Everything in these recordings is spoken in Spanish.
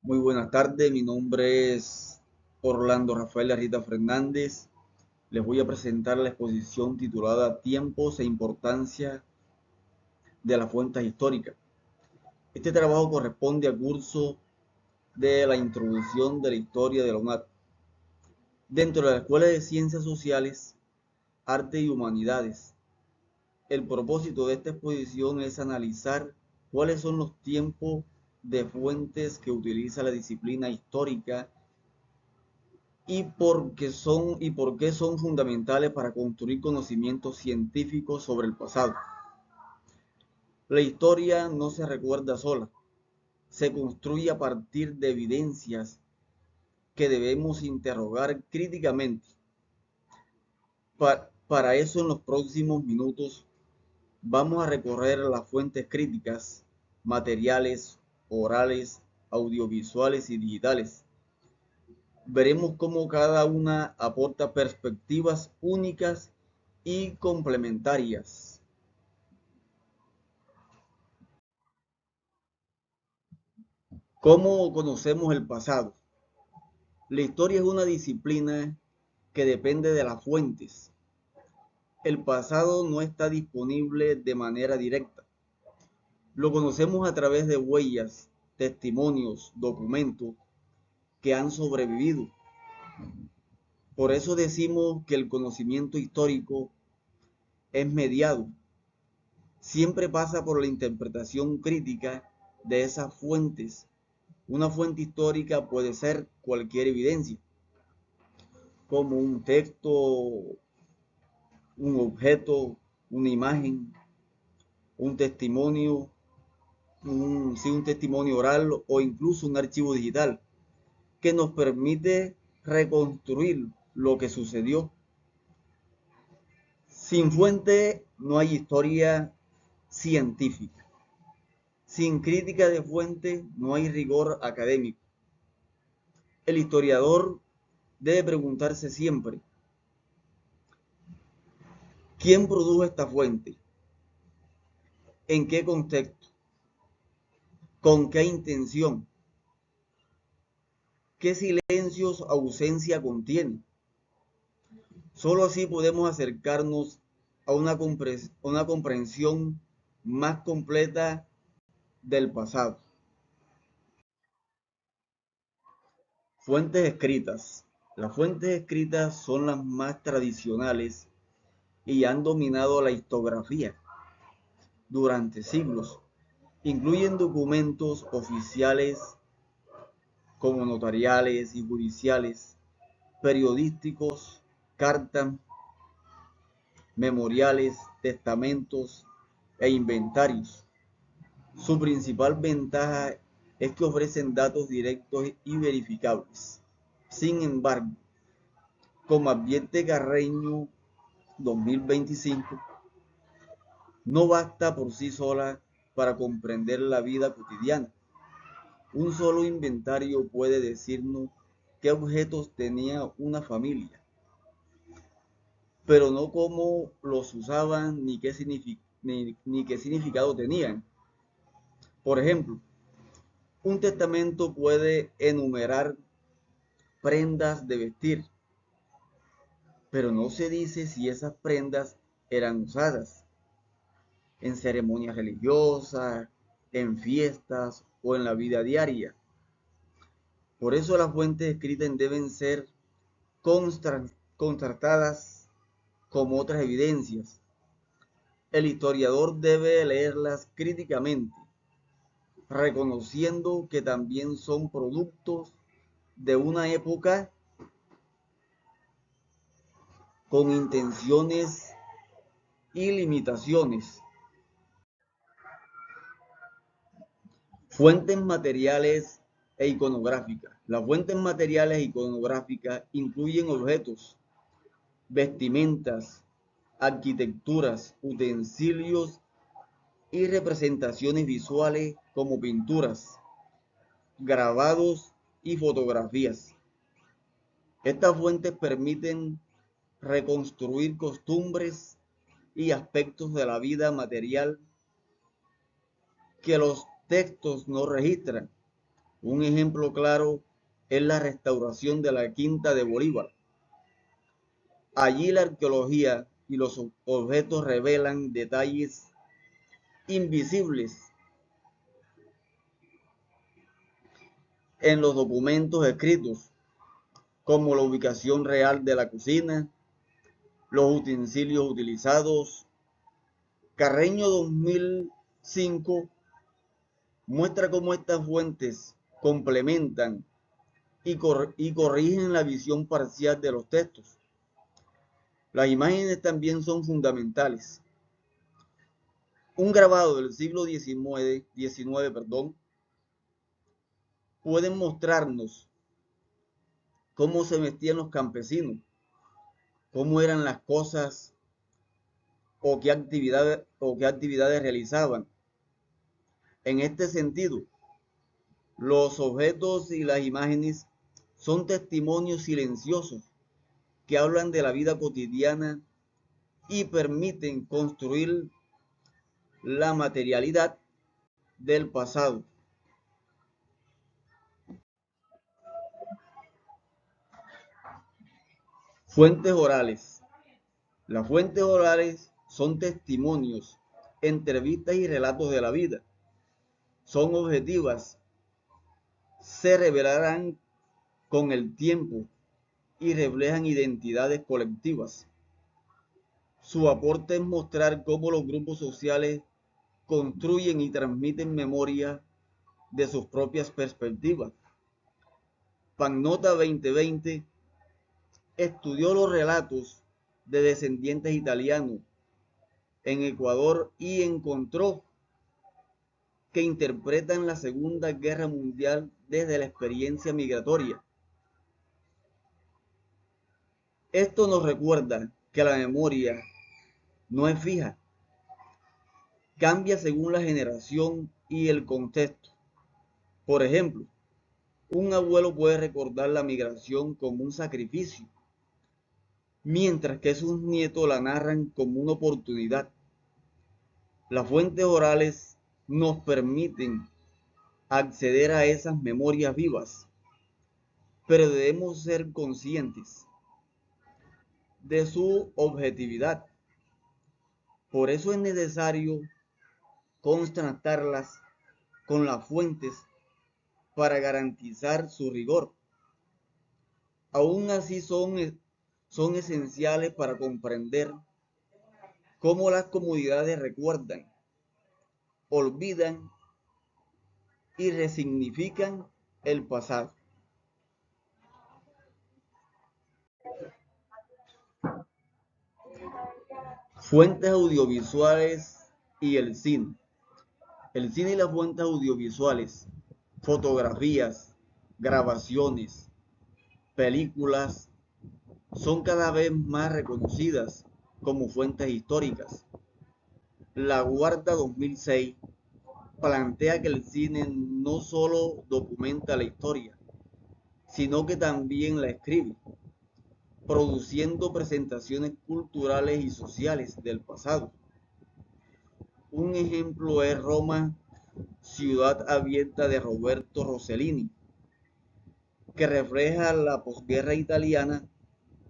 Muy buenas tardes, mi nombre es Orlando Rafael Arrieta Fernández. Les voy a presentar la exposición titulada Tiempos e importancia de las fuentes históricas. Este trabajo corresponde al curso de la introducción de la historia de la UNAD. Dentro de la Escuela de Ciencias Sociales, Arte y Humanidades, el propósito de esta exposición es analizar cuáles son los tiempos de fuentes que utiliza la disciplina histórica y por qué son fundamentales para construir conocimientos científicos sobre el pasado. La historia no se recuerda sola, se construye a partir de evidencias que debemos interrogar críticamente. Para eso, en los próximos minutos vamos a recorrer las fuentes críticas, materiales, orales, audiovisuales y digitales. Veremos cómo cada una aporta perspectivas únicas y complementarias. ¿Cómo conocemos el pasado? La historia es una disciplina que depende de las fuentes. El pasado no está disponible de manera directa. Lo conocemos a través de huellas, testimonios, documentos que han sobrevivido. Por eso decimos que el conocimiento histórico es mediado. Siempre pasa por la interpretación crítica de esas fuentes. Una fuente histórica puede ser cualquier evidencia, como un texto, un objeto, una imagen, un testimonio, un testimonio oral o incluso un archivo digital que nos permite reconstruir lo que sucedió. Sin fuente no hay historia científica. Sin crítica de fuente no hay rigor académico. El historiador debe preguntarse siempre, ¿quién produjo esta fuente? ¿En qué contexto? ¿Con qué intención? ¿Qué silencios o ausencia contiene? Solo así podemos acercarnos a una comprensión más completa del pasado. Fuentes escritas. Las fuentes escritas son las más tradicionales y han dominado la historiografía durante siglos. Incluyen documentos oficiales como notariales y judiciales, periodísticos, cartas, memoriales, testamentos e inventarios. Su principal ventaja es que ofrecen datos directos y verificables. Sin embargo, como advierte Carreño 2025, no basta por sí sola para comprender la vida cotidiana. Un solo inventario puede decirnos qué objetos tenía una familia, pero no cómo los usaban ni qué significado tenían. Por ejemplo, un testamento puede enumerar prendas de vestir, pero no se dice si esas prendas eran usadas en ceremonias religiosas, en fiestas o en la vida diaria. Por eso las fuentes escritas deben ser contrastadas como otras evidencias. El historiador debe leerlas críticamente, reconociendo que también son productos de una época con intenciones y limitaciones. Fuentes materiales e iconográficas. Las fuentes materiales e iconográficas incluyen objetos, vestimentas, arquitecturas, utensilios y representaciones visuales como pinturas, grabados y fotografías. Estas fuentes permiten reconstruir costumbres y aspectos de la vida material que los textos no registran. Un ejemplo claro es la restauración de la Quinta de Bolívar. Allí la arqueología y los objetos revelan detalles invisibles en los documentos escritos, como la ubicación real de la cocina, los utensilios utilizados. Carreño 2005 muestra cómo estas fuentes complementan y corrigen la visión parcial de los textos. Las imágenes también son fundamentales. Un grabado del siglo XIX, puede mostrarnos cómo se vestían los campesinos, cómo eran las cosas o qué actividades realizaban. En este sentido, los objetos y las imágenes son testimonios silenciosos que hablan de la vida cotidiana y permiten construir la materialidad del pasado. Fuentes orales. Las fuentes orales son testimonios, entrevistas y relatos de la vida. Son objetivas, se revelarán con el tiempo y reflejan identidades colectivas. Su aporte es mostrar cómo los grupos sociales construyen y transmiten memoria de sus propias perspectivas. Pannota 2020 estudió los relatos de descendientes italianos en Ecuador y encontró que interpretan la Segunda Guerra Mundial desde la experiencia migratoria. Esto nos recuerda que la memoria no es fija, cambia según la generación y el contexto. Por ejemplo, un abuelo puede recordar la migración como un sacrificio, mientras que sus nietos la narran como una oportunidad. Las fuentes orales nos permiten acceder a esas memorias vivas, pero debemos ser conscientes de su objetividad. Por eso es necesario contrastarlas con las fuentes para garantizar su rigor. Aún así son esenciales para comprender cómo las comunidades recuerdan, olvidan y resignifican el pasado. Fuentes audiovisuales y el cine. El cine y las fuentes audiovisuales, fotografías, grabaciones, películas, son cada vez más reconocidas como fuentes históricas. La Guarda 2006 plantea que el cine no solo documenta la historia, sino que también la escribe, produciendo presentaciones culturales y sociales del pasado. Un ejemplo es Roma, ciudad abierta de Roberto Rossellini, que refleja la posguerra italiana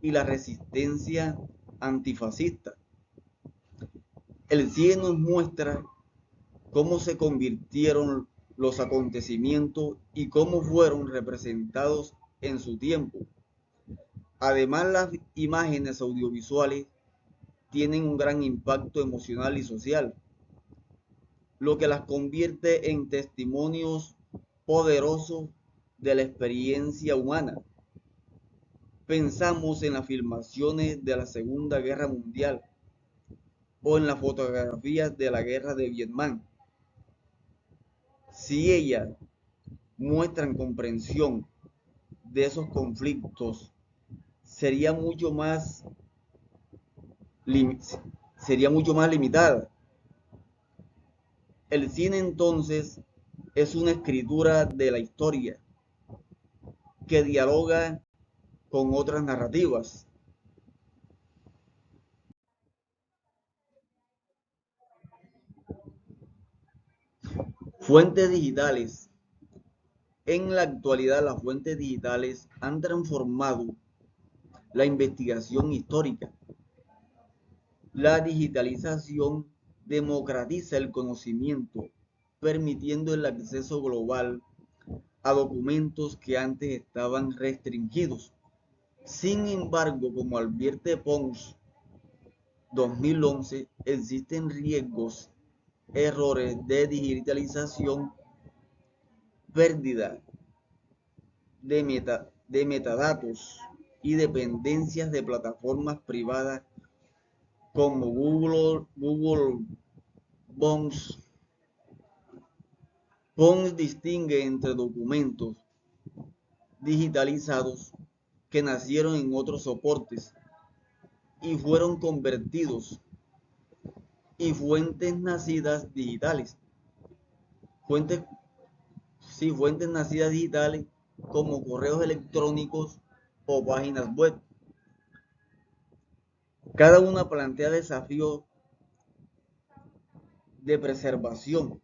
y la resistencia antifascista. El cine nos muestra cómo se convirtieron los acontecimientos y cómo fueron representados en su tiempo. Además, las imágenes audiovisuales tienen un gran impacto emocional y social, lo que las convierte en testimonios poderosos de la experiencia humana. Pensamos en las filmaciones de la Segunda Guerra Mundial o en las fotografías de la Guerra de Vietnam. Si ellas muestran comprensión de esos conflictos, sería mucho más, sería mucho más limitada. El cine entonces es una escritura de la historia que dialoga con otras narrativas. Fuentes digitales. En la actualidad, las fuentes digitales han transformado la investigación histórica. La digitalización democratiza el conocimiento, permitiendo el acceso global a documentos que antes estaban restringidos. Sin embargo, como advierte Pons 2011, existen riesgos, errores de digitalización, pérdida de metadatos y dependencias de plataformas privadas como Google Bonds. Pons distingue entre documentos digitalizados que nacieron en otros soportes y fueron convertidos y fuentes nacidas digitales. Fuentes, sí, fuentes nacidas digitales como correos electrónicos o páginas web. Cada una plantea desafíos de preservación.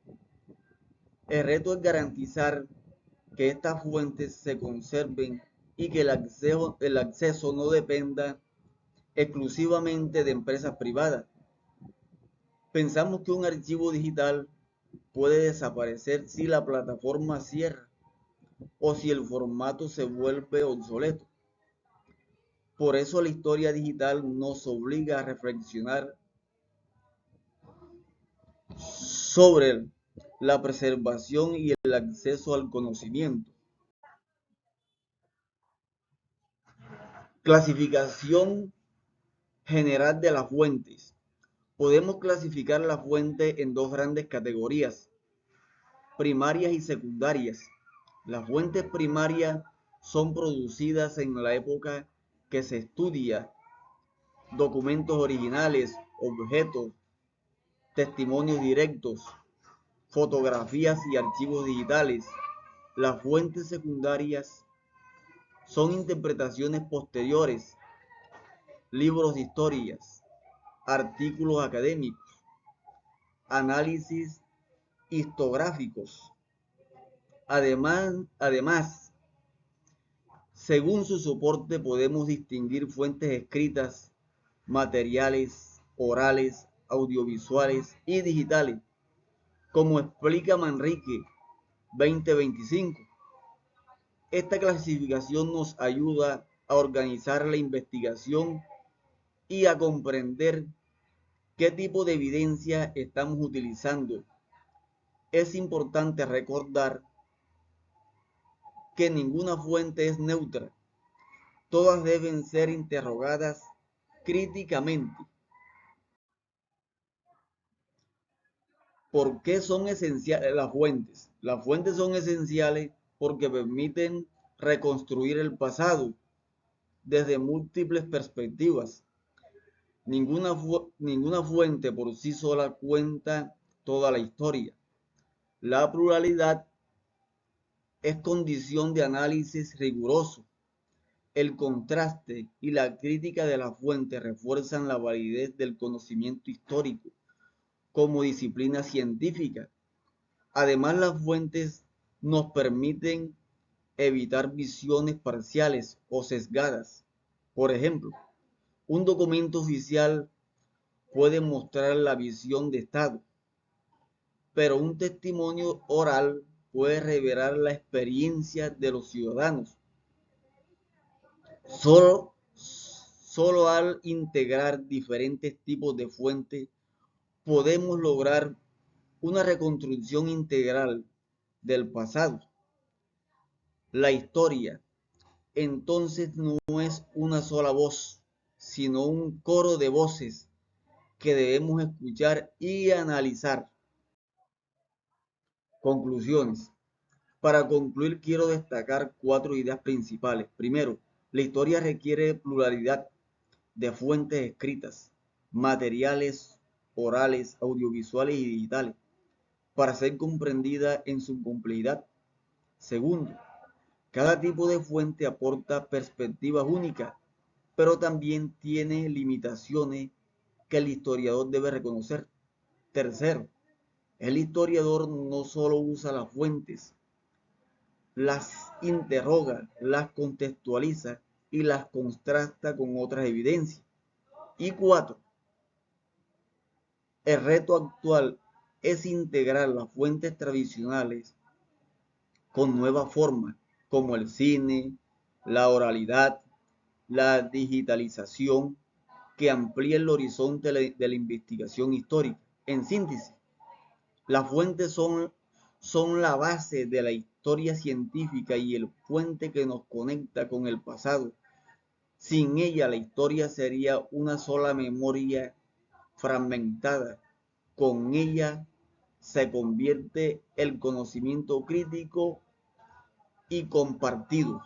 El reto es garantizar que estas fuentes se conserven y que el acceso no dependa exclusivamente de empresas privadas. Pensamos que un archivo digital puede desaparecer si la plataforma cierra o si el formato se vuelve obsoleto. Por eso la historia digital nos obliga a reflexionar sobre la preservación y el acceso al conocimiento. Clasificación general de las fuentes. Podemos clasificar la fuente en dos grandes categorías, primarias y secundarias. Las fuentes primarias son producidas en la época que se estudia, documentos originales, objetos, testimonios directos, fotografías y archivos digitales. Las fuentes secundarias son interpretaciones posteriores, libros de historias, artículos académicos, análisis histográficos. Además, según su soporte podemos distinguir fuentes escritas, materiales, orales, audiovisuales y digitales, como explica Manrique 2025. Esta clasificación nos ayuda a organizar la investigación y a comprender qué tipo de evidencia estamos utilizando. Es importante recordar que ninguna fuente es neutra. Todas deben ser interrogadas críticamente. ¿Por qué son esenciales las fuentes? Las fuentes son esenciales porque permiten reconstruir el pasado desde múltiples perspectivas. Ninguna fuente por sí sola cuenta toda la historia. La pluralidad es condición de análisis riguroso. El contraste y la crítica de la fuente refuerzan la validez del conocimiento histórico como disciplina científica. Además, las fuentes nos permiten evitar visiones parciales o sesgadas. Por ejemplo, un documento oficial puede mostrar la visión de Estado, pero un testimonio oral puede revelar la experiencia de los ciudadanos. Solo al integrar diferentes tipos de fuentes podemos lograr una reconstrucción integral del pasado. La historia, entonces, no es una sola voz, sino un coro de voces que debemos escuchar y analizar. Conclusiones. Para concluir, quiero destacar cuatro ideas principales. Primero, la historia requiere pluralidad de fuentes escritas, materiales, orales, audiovisuales y digitales, para ser comprendida en su complejidad. Segundo, cada tipo de fuente aporta perspectivas únicas, pero también tiene limitaciones que el historiador debe reconocer. Tercero, el historiador no solo usa las fuentes, las interroga, las contextualiza y las contrasta con otras evidencias. Y 4. El reto actual es integrar las fuentes tradicionales con nuevas formas, como el cine, la oralidad, la digitalización, que amplía el horizonte de la investigación histórica. En síntesis, las fuentes son la base de la historia científica y el puente que nos conecta con el pasado. Sin ella, la historia sería una sola memoria fragmentada. Con ella se convierte el conocimiento crítico y compartido.